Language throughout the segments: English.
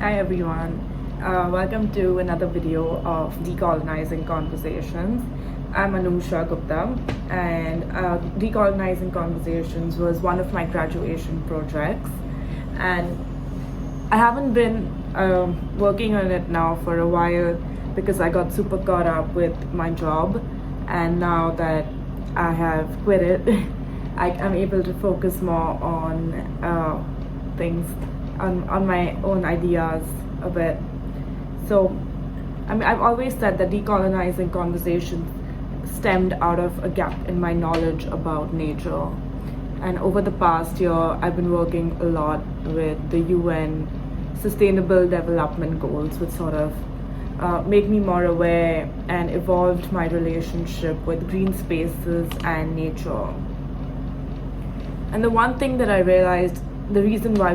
Hi everyone, welcome to another video of Decolonizing Conversations. I'm Anussha Gupta, and Decolonizing Conversations was one of my graduation projects, and I haven't been working on it now for a while because I got super caught up with my job, and now that I have quit it, I'm able to focus more on things, on my own ideas a bit. So, I've always said that decolonizing conversations stemmed out of a gap in my knowledge about nature. And over the past year, I've been working a lot with the UN Sustainable Development Goals, which sort of made me more aware and evolved my relationship with green spaces and nature. And the one thing that I realized, the reason why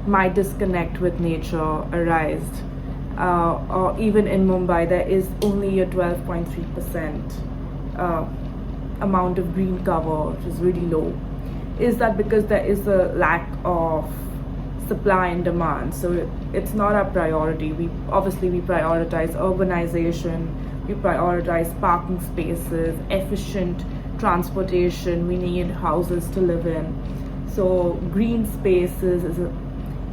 my disconnect with nature arised, or even in Mumbai, there is only a 12.3% amount of green cover, which is really low, is that because there is a lack of supply and demand. So it's not our priority. We prioritize urbanization, we prioritize parking spaces, efficient transportation, we need houses to live in. So green spaces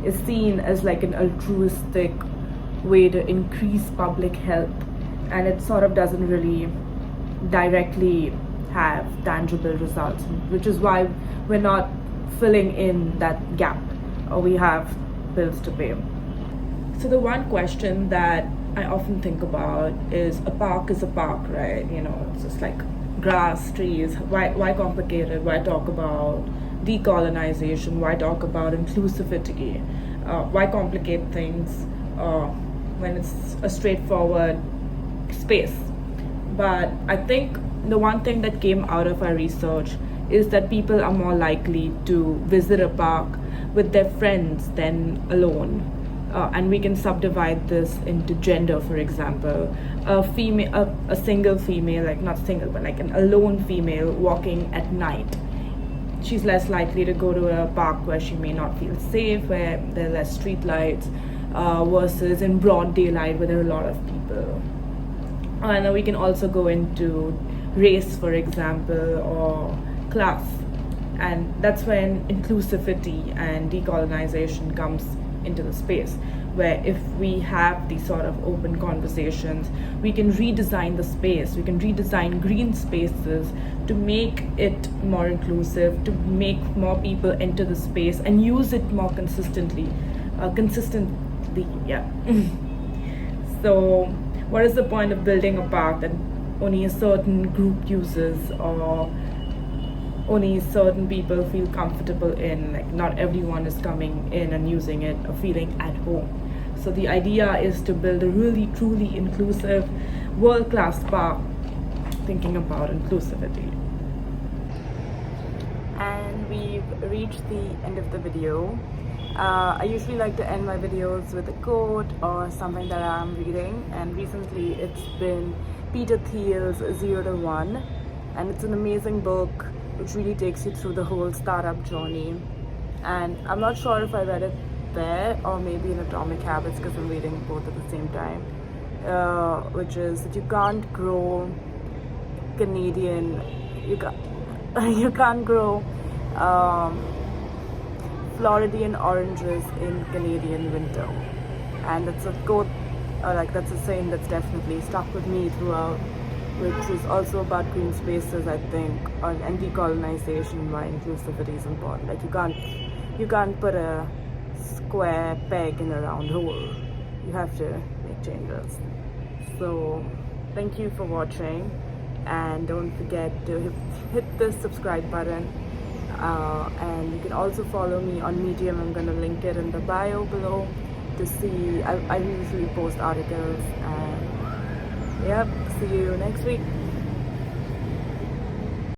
is seen as like an altruistic way to increase public health, and it sort of doesn't really directly have tangible results, which is why we're not filling in that gap, or we have bills to pay. So the one question that I often think about is a park is a park, right? It's just like grass, trees. Why complicate it? Why talk about decolonization? Why talk about inclusivity? Why complicate things when it's a straightforward space? But I think the one thing that came out of our research is that people are more likely to visit a park with their friends than alone. And we can subdivide this into gender, for example. A single female, like not single, but like an alone female walking at night, she's less likely to go to a park where she may not feel safe, where there are less street lights, versus in broad daylight where there are a lot of people. And then we can also go into race, for example, or class. And that's when inclusivity and decolonization comes into the space, where if we have these sort of open conversations, we can redesign the space, we can redesign green spaces to make it more inclusive, to make more people enter the space and use it more consistently. So what is the point of building a park that only a certain group uses, or only certain people feel comfortable in? Like, not everyone is coming in and using it or feeling at home. So the idea is to build a really truly inclusive, world-class park, thinking about inclusivity. And we've reached the end of the video. I usually like to end my videos with a quote or something that I'm reading, and recently it's been Peter Thiel's 0 to 1, and it's an amazing book which really takes you through the whole startup journey. And I'm not sure if I read it there or maybe in Atomic Habits, because I'm reading both at the same time, which is that you can't grow you can't grow Floridian oranges in Canadian winter. And that's a quote, that's a saying that's definitely stuck with me throughout, which is also about green spaces, I think, and decolonization, why inclusivity is important. Like, you can't put a square peg in a round hole. You have to make changes. So thank you for watching, and don't forget to hit the subscribe button, and you can also follow me on Medium. I'm going to link it in the bio below to see. I usually post articles, and yep, see you next week.